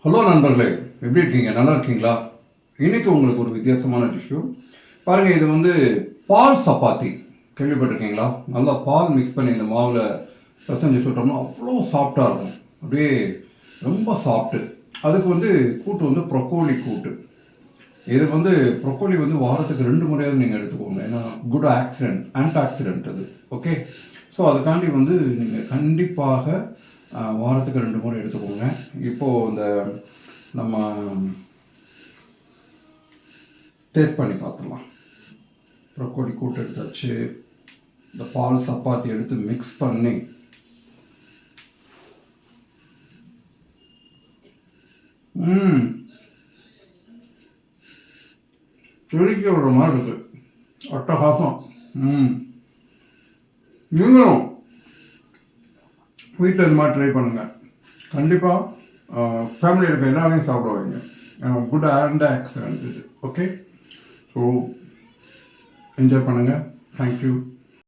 Hello நண்பர்களே, எப்படி இருக்கீங்க? நல்லா இருக்கீங்களா? இன்னைக்கு உங்களுக்கு ஒரு வித்தியாசமான டிஷ்யூ பாருங்கள். இது வந்து பால் சப்பாத்தி கேள்விப்பட்டிருக்கீங்களா? நல்லா பால் மிக்ஸ் பண்ணி இந்த மாவில் பிசைஞ்சு சுட்டோம்னா அவ்வளோ சாஃப்டாக இருக்கும். அப்படியே ரொம்ப சாஃப்ட்டு. அதுக்கு வந்து கூட்டு வந்து ப்ரொக்கோலி கூட்டு. இது வந்து ப்ரொக்கோலி வந்து வாரத்துக்கு 2 முறையாவது நீங்கள் எடுத்துக்கோங்க. ஏன்னா குட் ஆன்டாக்சிடென்ட் அது. ஓகே. ஸோ அதுக்காண்டி வந்து நீங்கள் கண்டிப்பாக வாரத்துக்கு 2 முறை எடுத்துக்கோங்க. இப்போது இந்த நம்ம டேஸ்ட் பண்ணி பார்த்துடலாம். ப்ரொக்கோலி கூட்டு எடுத்தாச்சு. இந்த பால் சப்பாத்தி எடுத்து மிக்ஸ் பண்ணி திருக்கி விடுற மாதிரி இருக்கு. அட்டகாசம். நீங்களும் வீட்டில் இது மாதிரி ட்ரை பண்ணுங்கள். கண்டிப்பாக ஃபேமிலியில் இருக்க எல்லாரையும் சாப்பிட வைங்க. குட் ஆக்சிடென்ட் இது. ஓகே. ஸோ என்ஜாய் பண்ணுங்கள். தேங்க்யூ.